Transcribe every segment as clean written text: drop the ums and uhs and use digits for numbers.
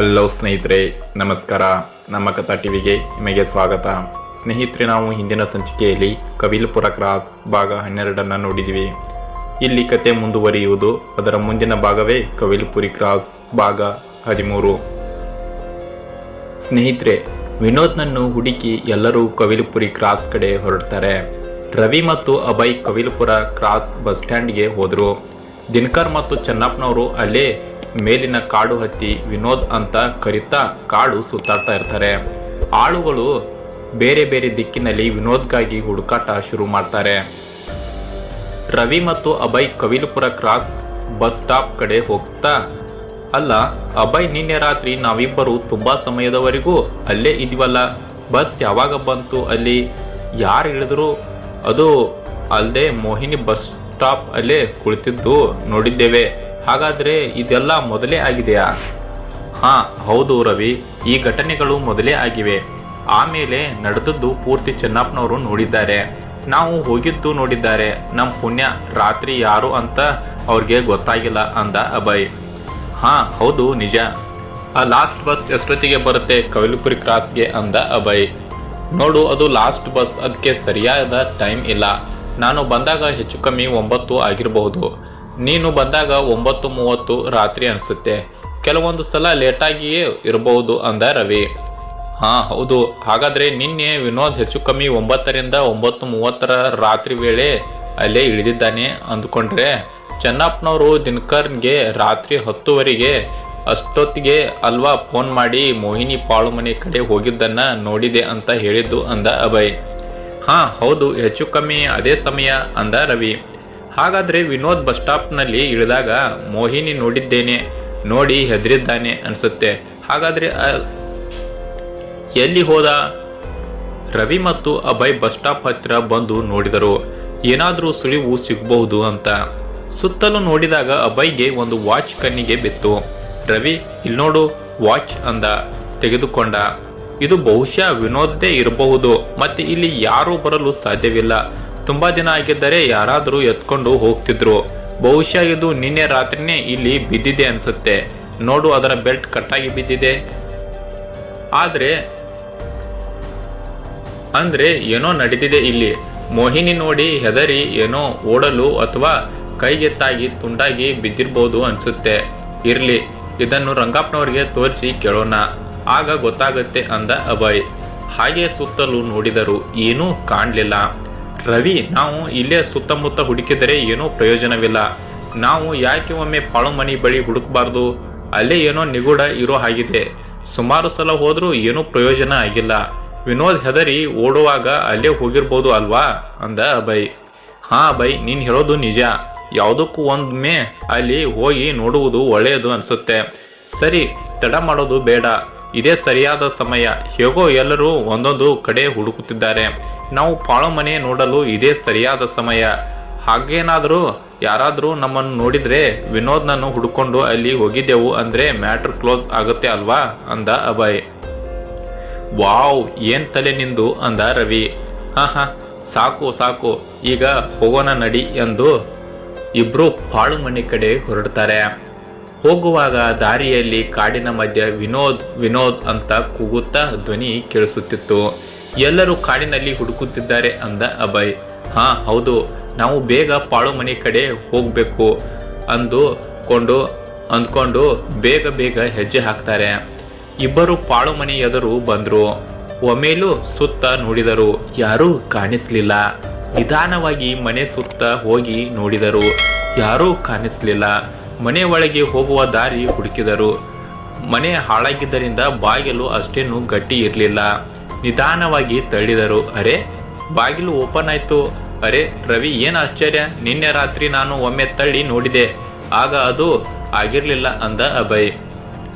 Hello ಸ್ನೇಹಿತರೆ, ನಮಸ್ಕಾರ. ನಮ್ಮ ಕಥಾ ಟಿವಿಗೆ ನಿಮಗೆ ಸ್ವಾಗತ. ಸ್ನೇಹಿತರೆ, ನಾವು ಹಿಂದಿನ ಸಂಚಿಕೆಯಲ್ಲಿ ಕವಿಲ್ಪುರ ಕ್ರಾಸ್ ಭಾಗ 12 ನೋಡಿದ್ವಿ. ಇಲ್ಲಿ ಕತೆ ಮುಂದುವರಿಯುವುದು. ಅದರ ಮುಂದಿನ ಭಾಗವೇ ಕವಿಲ್ಪುರಿ ಕ್ರಾಸ್ ಭಾಗ 13. ಸ್ನೇಹಿತರೆ, ವಿನೋದ್ನನ್ನು ಹುಡುಕಿ ಎಲ್ಲರೂ ಕವಿಲ್ಪುರಿ ಕ್ರಾಸ್ ಕಡೆ ಹೊರಡ್ತಾರೆ. ರವಿ ಮತ್ತು ಅಭಯ್ ಕವಿಲ್ಪುರ ಕ್ರಾಸ್ ಬಸ್ ಸ್ಟ್ಯಾಂಡ್ಗೆ ಹೋದರು. ದಿನಕರ್ ಮತ್ತು ಚೆನ್ನಪ್ಪನವರು ಅಲ್ಲೇ ಮೇಲಿನ ಕಾಡು ಹತ್ತಿ ವಿನೋದ್ ಅಂತ ಕರಿತಾ ಕಾಡು ಸುತ್ತಾಡ್ತಾ ಇರ್ತಾರೆ. ಆಳುಗಳು ಬೇರೆ ಬೇರೆ ದಿಕ್ಕಿನಲ್ಲಿ ವಿನೋದ್ಗಾಗಿ ಹುಡುಕಾಟ ಶುರು ಮಾಡ್ತಾರೆ. ರವಿ ಮತ್ತು ಅಭಯ್ ಕವಿಲ್ಪುರ ಕ್ರಾಸ್ ಬಸ್ ಸ್ಟಾಪ್ ಕಡೆ ಹೋಗ್ತಾ, ಅಲ್ಲ ಅಭಯ್, ನಿನ್ನೆ ರಾತ್ರಿ ನಾವಿಬ್ಬರು ತುಂಬಾ ಸಮಯದವರೆಗೂ ಅಲ್ಲೇ ಇದ್ವಲ್ಲ, ಬಸ್ ಯಾವಾಗ ಬಂತು, ಅಲ್ಲಿ ಯಾರು ಇಳಿದ್ರು, ಅದು ಅಲ್ಲದೆ ಮೋಹಿನಿ ಬಸ್ ಸ್ಟಾಪ್ ಅಲ್ಲೇ ಕುಳಿತಿದ್ದು ನೋಡಿದ್ದೇವೆ. ಹಾಗಾದ್ರೆ ಇದೆಲ್ಲ ಮೊದಲೇ ಆಗಿದೆಯಾ? ಹಾ ಹೌದು ರವಿ, ಈ ಘಟನೆಗಳು ಮೊದಲೇ ಆಗಿವೆ. ಆಮೇಲೆ ನಡೆದದ್ದು ಪೂರ್ತಿ ಚೆನ್ನಪ್ಪನವರು ನೋಡಿದ್ದಾರೆ, ನಾವು ಹೋಗಿದ್ದು ನೋಡಿದ್ದಾರೆ. ನಮ್ಮ ಪುಣ್ಯ ರಾತ್ರಿ ಯಾರು ಅಂತ ಅವ್ರಿಗೆ ಗೊತ್ತಾಗಿಲ್ಲ ಅಂದ ಅಭಯ್. ಹಾ ಹೌದು ನಿಜ. ಆ ಲಾಸ್ಟ್ ಬಸ್ ಎಷ್ಟೊತ್ತಿಗೆ ಬರುತ್ತೆ ಕವಿಲ್ಪುರಿ ಕ್ರಾಸ್ಗೆ ಅಂದ ಅಭಯ್. ನೋಡು, ಅದು ಲಾಸ್ಟ್ ಬಸ್, ಅದಕ್ಕೆ ಸರಿಯಾದ ಟೈಮ್ ಇಲ್ಲ. ನಾನು ಬಂದಾಗ ಹೆಚ್ಚು ಕಮ್ಮಿ 9 ಆಗಿರಬಹುದು, ನೀನು ಬಂದಾಗ 9:30 ರಾತ್ರಿ ಅನಿಸುತ್ತೆ. ಕೆಲವೊಂದು ಸಲ ಲೇಟಾಗಿಯೇ ಇರಬಹುದು ಅಂದ ರವಿ. ಹಾ ಹೌದು. ಹಾಗಾದ್ರೆ ನಿನ್ನೆ ವಿನೋದ್ ಹೆಚ್ಚು ಕಮ್ಮಿ 9ರಿಂದ 9:30 ರಾತ್ರಿ ವೇಳೆ ಅಲ್ಲೇ ಇಳಿದಿದ್ದಾನೆ ಅಂದ್ಕೊಂಡ್ರೆ, ಚೆನ್ನಪ್ಪನವರು ದಿನಕರ್ಗೆ ರಾತ್ರಿ 10 ಅಷ್ಟೊತ್ತಿಗೆ ಅಲ್ವಾ ಫೋನ್ ಮಾಡಿ ಮೋಹಿನಿ ಪಾಳು ಮನೆ ಕಡೆ ಹೋಗಿದ್ದನ್ನ ನೋಡಿದೆ ಅಂತ ಹೇಳಿದ್ದು ಅಂದ ಅಭಯ್. ಹಾ ಹೌದು, ಹೆಚ್ಚು ಕಮ್ಮಿ ಅದೇ ಸಮಯ ಅಂದ ರವಿ. ಹಾಗಾದ್ರೆ ವಿನೋದ್ ಬಸ್ ಸ್ಟಾಪ್ನಲ್ಲಿ ಇಳಿದಾಗ ಮೋಹಿನಿ ನೋಡಿದ್ದೇನೆ, ನೋಡಿ ಹೆದರಿದ್ದಾನೆ ಅನ್ಸುತ್ತೆ. ಹಾಗಾದ್ರೆ ಎಲ್ಲಿ ಹೋದ? ರವಿ ಮತ್ತು ಅಭಯ್ ಬಸ್ ಸ್ಟಾಪ್ ಹತ್ತಿರ ಬಂದು ನೋಡಿದರು, ಏನಾದ್ರೂ ಸುಳಿವು ಸಿಗಬಹುದು ಅಂತ. ಸುತ್ತಲೂ ನೋಡಿದಾಗ ಅಭಯ್ಗೆ ಒಂದು ವಾಚ್ ಕಣ್ಣಿಗೆ ಬಿತ್ತು. ರವಿ, ಇಲ್ಲಿ ನೋಡು ವಾಚ್ ಅಂದ. ತೆಗೆದುಕೊಂಡ. ಇದು ಬಹುಶಃ ವಿನೋದ್ದೇ ಇರಬಹುದು, ಮತ್ತೆ ಇಲ್ಲಿ ಯಾರೂ ಬರಲು ಸಾಧ್ಯವಿಲ್ಲ. ತುಂಬಾ ದಿನ ಆಗಿದ್ದರೆ ಯಾರಾದರೂ ಎತ್ಕೊಂಡು ಹೋಗ್ತಿದ್ರು. ಬಹುಶಃ ಇದು ನಿನ್ನೆ ರಾತ್ರಿನೇ ಇಲ್ಲಿ ಬಿದ್ದಿದೆ ಅನ್ಸುತ್ತೆ. ನೋಡು, ಅದರ ಬೆಲ್ಟ್ ಕಟ್ಟಾಗಿ ಬಿದ್ದಿದೆ. ಅಂದ್ರೆ ಏನೋ ನಡೆದಿದೆ ಇಲ್ಲಿ. ಮೋಹಿನಿ ನೋಡಿ ಹೆದರಿ ಏನೋ ಓಡಲು ಅಥವಾ ಕೈಗೆ ತಾಗಿ ತುಂಡಾಗಿ ಬಿದ್ದಿರ್ಬೋದು ಅನ್ಸುತ್ತೆ. ಇರ್ಲಿ, ಇದನ್ನು ರಂಗಪ್ಪನವರಿಗೆ ತೋರಿಸಿ ಕೇಳೋಣ, ಆಗ ಗೊತ್ತಾಗುತ್ತೆ ಅಂದ ಅಭಯ್. ಹಾಗೆ ಸುತ್ತಲೂ ನೋಡಿದರು, ಏನೂ ಕಾಣಲಿಲ್ಲ. ರವಿ, ನಾವು ಇಲ್ಲೇ ಸುತ್ತಮುತ್ತ ಹುಡುಕಿದರೆ ಏನೂ ಪ್ರಯೋಜನವಿಲ್ಲ. ನಾವು ಯಾಕೆ ಒಮ್ಮೆ ಪಾಳು ಮನಿ ಬಳಿ ಹುಡುಕಬಾರ್ದು? ಅಲ್ಲೇ ಏನೋ ನಿಗೂಢ ಇರೋ ಹಾಗಿದೆ. ಸುಮಾರು ಸಲ ಹೋದ್ರೂ ಏನೂ ಪ್ರಯೋಜನ ಆಗಿಲ್ಲ. ವಿನೋದ್ ಹೆದರಿ ಓಡುವಾಗ ಅಲ್ಲೇ ಹೋಗಿರ್ಬೋದು ಅಲ್ವಾ ಅಂದ ಅಭಯ್. ಹಾ ಅಭಯ್, ನೀನ್ ಹೇಳೋದು ನಿಜ. ಯಾವುದಕ್ಕೂ ಒಮ್ಮೆ ಅಲ್ಲಿ ಹೋಗಿ ನೋಡುವುದು ಒಳ್ಳೆಯದು ಅನ್ಸುತ್ತೆ. ಸರಿ, ತಡ ಮಾಡೋದು ಬೇಡ, ಇದೇ ಸರಿಯಾದ ಸಮಯ. ಹೇಗೋ ಎಲ್ಲರೂ ಒಂದೊಂದು ಕಡೆ ಹುಡುಕುತ್ತಿದ್ದಾರೆ, ನಾವು ಪಾಳು ಮನೆ ನೋಡಲು ಇದೇ ಸರಿಯಾದ ಸಮಯ. ಹಾಗೇನಾದರೂ ಯಾರಾದರೂ ನಮ್ಮನ್ನು ನೋಡಿದ್ರೆ ವಿನೋದ್ನನ್ನು ಹುಡುಕೊಂಡು ಅಲ್ಲಿ ಹೋಗಿದ್ದೆವು ಅಂದ್ರೆ ಮ್ಯಾಟ್ರ್ ಕ್ಲೋಸ್ ಆಗುತ್ತೆ ಅಲ್ವಾ ಅಂದ ಅಭಯ್. ವಾವ್, ಏನ್ ತಲೆ ನಿಂದು ಅಂದ ರವಿ. ಹಾ ಸಾಕು ಸಾಕು, ಈಗ ಹೋಗೋಣ ನಡಿ ಎಂದು ಇಬ್ರು ಪಾಳು ಮನೆ ಕಡೆ ಹೊರಡ್ತಾರೆ. ಹೋಗುವಾಗ ದಾರಿಯಲ್ಲಿ ಕಾಡಿನ ಮಧ್ಯ ವಿನೋದ್ ವಿನೋದ್ ಅಂತ ಕೂಗುತ್ತಾ ಧ್ವನಿ ಕೇಳಿಸುತ್ತಿತ್ತು. ಎಲ್ಲರೂ ಕಾಡಿನಲ್ಲಿ ಹುಡುಕುತ್ತಿದ್ದಾರೆ ಅಂದ ಅಭಯ್. ಹಾ ಹೌದು, ನಾವು ಬೇಗ ಪಾಳು ಮನೆ ಕಡೆ ಹೋಗ್ಬೇಕು ಅಂದ್ಕೊಂಡು ಬೇಗ ಹೆಜ್ಜೆ ಹಾಕ್ತಾರೆ. ಇಬ್ಬರು ಪಾಳು ಮನೆ ಎದುರು ಬಂದ್ರು. ಒಮ್ಮೆಲೂ ಸುತ್ತ ನೋಡಿದರು, ಯಾರೂ ಕಾಣಿಸ್ಲಿಲ್ಲ. ನಿಧಾನವಾಗಿ ಮನೆ ಸುತ್ತ ಹೋಗಿ ನೋಡಿದರು, ಯಾರೂ ಕಾಣಿಸ್ಲಿಲ್ಲ. ಮನೆ ಒಳಗೆ ಹೋಗುವ ದಾರಿ ಹುಡುಕಿದರು. ಮನೆ ಹಾಳಾಗಿದ್ದರಿಂದ ಬಾಗಿಲು ಅಷ್ಟೇನು ಗಟ್ಟಿ ಇರಲಿಲ್ಲ. ನಿಧಾನವಾಗಿ ತಳ್ಳಿದರು. ಅರೆ, ಬಾಗಿಲು ಓಪನ್ ಆಯ್ತು. ಅರೆ ರವಿ, ಏನ್ ಆಶ್ಚರ್ಯ, ನಿನ್ನೆ ರಾತ್ರಿ ನಾನು ಒಮ್ಮೆ ತಳ್ಳಿ ನೋಡಿದೆ, ಆಗ ಅದು ಆಗಿರ್ಲಿಲ್ಲ ಅಂದ ಅಭಯ್.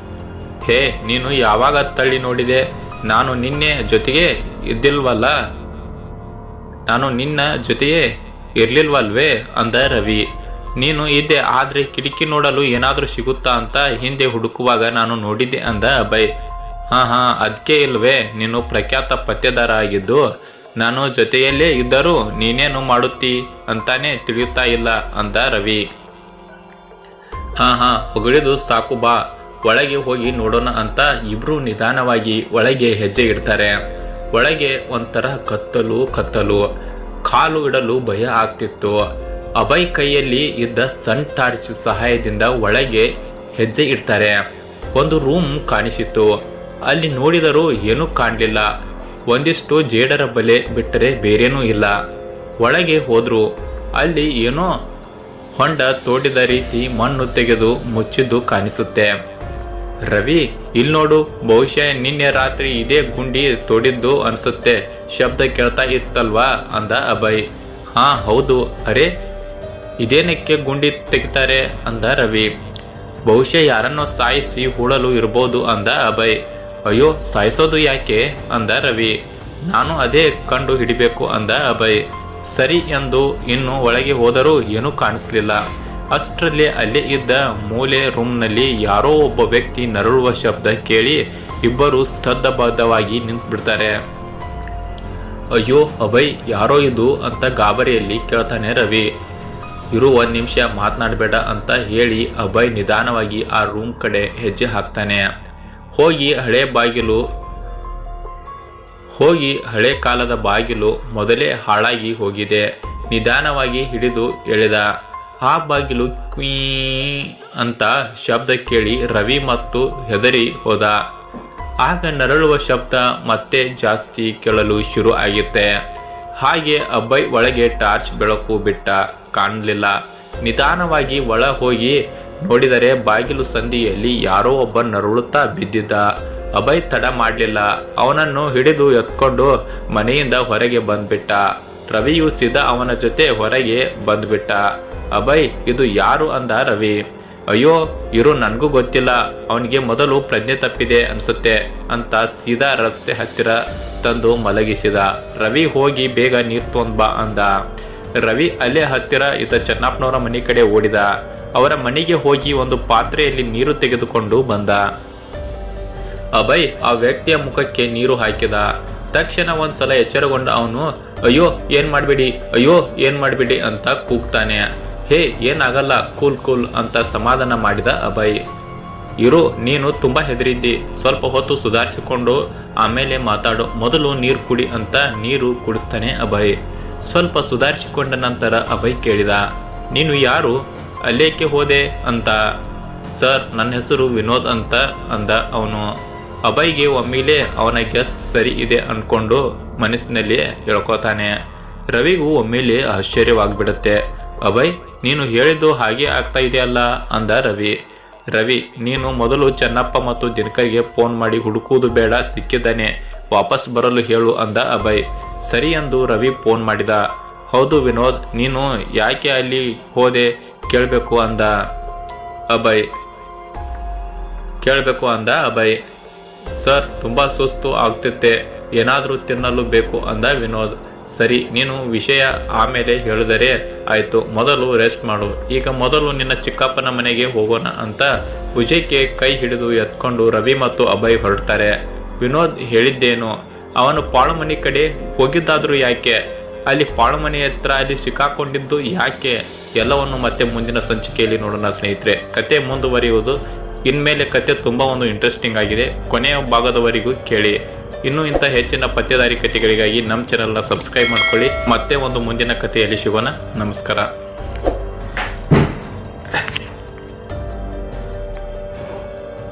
ಹೇ, ನೀನು ಯಾವಾಗ ತಳ್ಳಿ ನೋಡಿದೆ? ನಾನು ನಿನ್ನ ಜೊತೆಗೆ ಇರ್ಲಿಲ್ವಲ್ವೇ ಅಂದ ರವಿ. ನೀನು ಇದ್ದೆ, ಆದ್ರೆ ಕಿಟಕಿ ನೋಡಲು ಏನಾದ್ರೂ ಸಿಗುತ್ತಾ ಅಂತ ಹಿಂದೆ ಹುಡುಕುವಾಗ ನಾನು ನೋಡಿದ್ದೆ ಅಂದ ಅಭಯ್. ಹಾ ಅದಕ್ಕೆ ಇಲ್ವೇ, ನೀನು ಪ್ರಖ್ಯಾತ ಪತ್ತೆದಾರ ಆಗಿದ್ದು ನಾನು ಜೊತೆಯಲ್ಲೇ ಇದ್ದರೂ ನೀನೇನು ಮಾಡುತ್ತಿ ಅಂತಾನೆ ತಿಳಿಯುತ್ತಾ ಇಲ್ಲ ಅಂದ ರವಿ. ಹಾ ಹೊಗಳಿದು ಸಾಕು ಬಾ, ಒಳಗೆ ಹೋಗಿ ನೋಡೋಣ ಅಂತ ಇಬ್ರು ನಿಧಾನವಾಗಿ ಒಳಗೆ ಹೆಜ್ಜೆ ಇಡ್ತಾರೆ. ಒಳಗೆ ಒಂಥರ ಕತ್ತಲು ಕಾಲು ಇಡಲು ಭಯ ಆಗ್ತಿತ್ತು. ಅಭಯ್ ಕೈಯಲ್ಲಿ ಇದ್ದ ಸನ್ ಟಾರ್ಚ್ ಸಹಾಯದಿಂದ ಒಳಗೆ ಹೆಜ್ಜೆ ಇಡ್ತಾರೆ. ಒಂದು ರೂಮ್ ಕಾಣಿಸಿತು. ಅಲ್ಲಿ ನೋಡಿದರೂ ಏನೂ ಕಾಣಲಿಲ್ಲ. ಒಂದಿಷ್ಟು ಜೇಡರ ಬಲೆ ಬಿಟ್ಟರೆ ಬೇರೇನೂ ಇಲ್ಲ. ಒಳಗೆ ಹೋದ್ರು. ಅಲ್ಲಿ ಏನೋ ಹೊಂಡ ತೋಡಿದ ರೀತಿ ಮಣ್ಣು ತೆಗೆದು ಮುಚ್ಚಿದ್ದು ಕಾಣಿಸುತ್ತೆ. ರವಿ, ಇಲ್ಲಿ ನೋಡು, ಬಹುಶಃ ನಿನ್ನೆ ರಾತ್ರಿ ಇದೇ ಗುಂಡಿ ತೋಡಿದ್ದು ಅನ್ಸುತ್ತೆ, ಶಬ್ದ ಕೇಳ್ತಾ ಇತ್ತಲ್ವಾ ಅಂದ ಅಭಯ್. ಹಾ ಹೌದು. ಅರೆ, ಇದೇನಕ್ಕೆ ಗುಂಡಿ ತೆಗಿತಾರೆ ಅಂದ ರವಿ. ಬಹುಶಃ ಯಾರನ್ನೋ ಸಾಯಿಸಿ ಹೂಳಲು ಇರ್ಬೋದು ಅಂದ ಅಭಯ್. ಅಯ್ಯೋ, ಸಾಯಿಸೋದು ಯಾಕೆ ಅಂದ ರವಿ. ನಾನು ಅದೇ ಕಂಡು ಹಿಡಿಬೇಕು ಅಂದ ಅಭಯ್. ಸರಿ ಎಂದು ಇನ್ನು ಒಳಗೆ ಹೋದರೂ ಏನೂ ಕಾಣಿಸ್ಲಿಲ್ಲ. ಅಷ್ಟರಲ್ಲಿ ಅಲ್ಲೇ ಇದ್ದ ಮೂಲೆ ರೂಮ್ನಲ್ಲಿ ಯಾರೋ ಒಬ್ಬ ವ್ಯಕ್ತಿ ನರಳುವ ಶಬ್ದ ಕೇಳಿ ಇಬ್ಬರು ಸ್ತಬ್ಧಬದ್ಧವಾಗಿ ನಿಂತು ಬಿಡ್ತಾರೆ. ಅಯ್ಯೋ ಅಭಯ್, ಯಾರೋ ಇದು ಅಂತ ಗಾಬರಿಯಲ್ಲಿ ಕೇಳ್ತಾನೆ ರವಿ. ಇರು, 1 ನಿಮಿಷ ಮಾತನಾಡಬೇಡ ಅಂತ ಹೇಳಿ ಅಭಯ್ ನಿಧಾನವಾಗಿ ಆ ರೂಮ್ ಕಡೆ ಹೆಜ್ಜೆ ಹಾಕ್ತಾನೆ. ಹೋಗಿ ಹಳೆ ಕಾಲದ ಬಾಗಿಲು ಮೊದಲೇ ಹಾಳಾಗಿ ಹೋಗಿದೆ. ನಿಧಾನವಾಗಿ ಹಿಡಿದು ಎಳೆದ. ಆ ಬಾಗಿಲು ಕ್ವೀ ಅಂತ ಶಬ್ದ ಕೇಳಿ ರವಿ ಮತ್ತು ಹೆದರಿ ಹೋದ. ಆಗ ನರಳುವ ಶಬ್ದ ಮತ್ತೆ ಜಾಸ್ತಿ ಕೇಳಲು ಶುರು ಆಗಿತ್ತೆ. ಹಾಗೆ ಅಭಯ್ ಒಳಗೆ ಟಾರ್ಚ್ ಬೆಳಕು ಬಿಟ್ಟ. ಕಾಣಲಿಲ್ಲ. ನಿಧಾನವಾಗಿ ಒಳ ಹೋಗಿ ನೋಡಿದರೆ ಬಾಗಿಲು ಸಂದಿಯಲ್ಲಿ ಯಾರೋ ಒಬ್ಬ ನರಳುತ್ತಾ ಬಿದ್ದಿದ್ದ. ಅಭಯ್ ತಡ ಮಾಡಲಿಲ್ಲ. ಅವನನ್ನು ಹಿಡಿದು ಎತ್ಕೊಂಡು ಮನೆಯಿಂದ ಹೊರಗೆ ಬಂದ್ಬಿಟ್ಟ. ರವಿಯು ಸೀದಾ ಅವನ ಜೊತೆ ಹೊರಗೆ ಬಂದ್ಬಿಟ್ಟ. ಅಭಯ್, ಇದು ಯಾರು ಅಂದ ರವಿ. ಅಯ್ಯೋ ಇರು, ನನಗೂ ಗೊತ್ತಿಲ್ಲ, ಅವನಿಗೆ ಮೊದಲು ಪ್ರಜ್ಞೆ ತಪ್ಪಿದೆ ಅನ್ಸುತ್ತೆ ಅಂತ ಸೀದಾ ರಸ್ತೆ ಹತ್ತಿರ ತಂದು ಮಲಗಿಸಿದ. ರವಿ, ಹೋಗಿ ಬೇಗ ನೀರು ತೊಂದ್ ಬಾ ಅಂದ. ರವಿ ಅಲ್ಲೇ ಹತ್ತಿರ ಇದ್ದ ಚೆನ್ನಪ್ಪನವರ ಮನೆ ಕಡೆ ಓಡಿದ. ಅವರ ಮನೆಗೆ ಹೋಗಿ ಒಂದು ಪಾತ್ರೆಯಲ್ಲಿ ನೀರು ತೆಗೆದುಕೊಂಡು ಬಂದ. ಅಭಯ್ ಆ ವ್ಯಕ್ತಿಯ ಮುಖಕ್ಕೆ ನೀರು ಹಾಕಿದ. ತಕ್ಷಣ ಒಂದ್ಸಲ ಎಚ್ಚರಗೊಂಡ ಅವನು ಅಯ್ಯೋ ಏನ್ ಮಾಡ್ಬೇಡಿ ಅಂತ ಕೂಗ್ತಾನೆ. ಹೇ, ಏನಾಗಲ್ಲ, ಕೂಲ್ ಅಂತ ಸಮಾಧಾನ ಮಾಡಿದ ಅಭಯ್. ಇರು, ನೀನು ತುಂಬಾ ಹೆದರಿದ್ದಿ, ಸ್ವಲ್ಪ ಹೊತ್ತು ಸುಧಾರಿಸಿಕೊಂಡು ಆಮೇಲೆ ಮಾತಾಡು, ಮೊದಲು ನೀರು ಕುಡಿ ಅಂತ ನೀರು ಕುಡಿಸ್ತಾನೆ ಅಭಯ್. ಸ್ವಲ್ಪ ಸುಧಾರಿಸಿಕೊಂಡ ನಂತರ ಅಭಯ್ ಕೇಳಿದ, ನೀನು ಯಾರು, ಅಲ್ಲೇಕೆ ಹೋದೆ ಅಂತ. ಸರ್, ನನ್ನ ಹೆಸರು ವಿನೋದ್ ಅಂತ ಅಂದ ಅವನು. ಅಭಯ್ಗೆ ಒಮ್ಮೆಲೆ ಅವನ ಗೆಸ್ ಸರಿ ಇದೆ ಅನ್ಕೊಂಡು ಮನಸ್ಸಿನಲ್ಲಿ ಹೇಳ್ಕೊತಾನೆ. ರವಿಗೂ ಒಮ್ಮೆಲೆ ಆಶ್ಚರ್ಯವಾಗ್ಬಿಡುತ್ತೆ. ಅಭಯ್, ನೀನು ಹೇಳಿದ್ದು ಹಾಗೆ ಆಗ್ತಾ ಇದೆಯಲ್ಲ ಅಂದ ರವಿ, ನೀನು ಮೊದಲು ಚೆನ್ನಪ್ಪ ಮತ್ತು ದಿನಕರ್ಗೆ ಫೋನ್ ಮಾಡಿ ಹುಡುಕುವುದು ಬೇಡ, ಸಿಕ್ಕಿದ್ದಾನೆ, ವಾಪಸ್ ಬರಲು ಹೇಳು ಅಂದ ಅಭಯ್. ಸರಿ ಎಂದು ರವಿ ಫೋನ್ ಮಾಡಿದ. ಹೌದು ವಿನೋದ್, ನೀನು ಯಾಕೆ ಅಲ್ಲಿ ಹೋದೆ ಕೇಳಬೇಕು ಅಂದ ಅಭಯ್. ಸರ್, ತುಂಬಾ ಸುಸ್ತು ಆಗ್ತಿತ್ತೆ, ಏನಾದರೂ ತಿನ್ನಲು ಬೇಕು ಅಂದ ವಿನೋದ್. ಸರಿ, ನೀನು ವಿಷಯ ಆಮೇಲೆ ಹೇಳಿದರೆ ಆಯ್ತು, ಮೊದಲು ರೆಸ್ಟ್ ಮಾಡು. ಈಗ ಮೊದಲು ನಿನ್ನ ಚಿಕ್ಕಪ್ಪನ ಮನೆಗೆ ಹೋಗೋಣ ಅಂತ ಭುಜಕ್ಕೆ ಕೈ ಹಿಡಿದು ಎತ್ಕೊಂಡು ರವಿ ಮತ್ತು ಅಭಯ್ ಹೊರಡ್ತಾರೆ. ವಿನೋದ್ ಹೇಳಿದ್ದೇನು, ಅವನು ಪಾಳುಮನೆ ಕಡೆ ಹೋಗಿದ್ದಾದ್ರೂ ಯಾಕೆ, ಅಲ್ಲಿ ಪಾಳುಮನೆ ಹತ್ರ ಅಲ್ಲಿ ಸಿಕ್ಕಾಕೊಂಡಿದ್ದು ಯಾಕೆ, ಎಲ್ಲವನ್ನು ಮತ್ತೆ ಮುಂದಿನ ಸಂಚಿಕೆಯಲ್ಲಿ ನೋಡೋಣ ಸ್ನೇಹಿತರೆ. ಕತೆ ಮುಂದುವರಿಯುವುದು. ಇನ್ಮೇಲೆ ಕತೆ ತುಂಬಾ ಇಂಟ್ರೆಸ್ಟಿಂಗ್ ಆಗಿದೆ, ಕೊನೆಯ ಭಾಗದವರೆಗೂ ಕೇಳಿ. ಇನ್ನು ಇಂಥ ಹೆಚ್ಚಿನ ಪತ್ತೇದಾರಿ ಕಥೆಗಳಿಗಾಗಿ ನಮ್ಮ ಚಾನೆಲ್ನ ಸಬ್ಸ್ಕ್ರೈಬ್ ಮಾಡ್ಕೊಳ್ಳಿ. ಮತ್ತೆ ಒಂದು ಮುಂದಿನ ಕಥೆಯಲ್ಲಿ ಸಿಗೋಣ. ನಮಸ್ಕಾರ.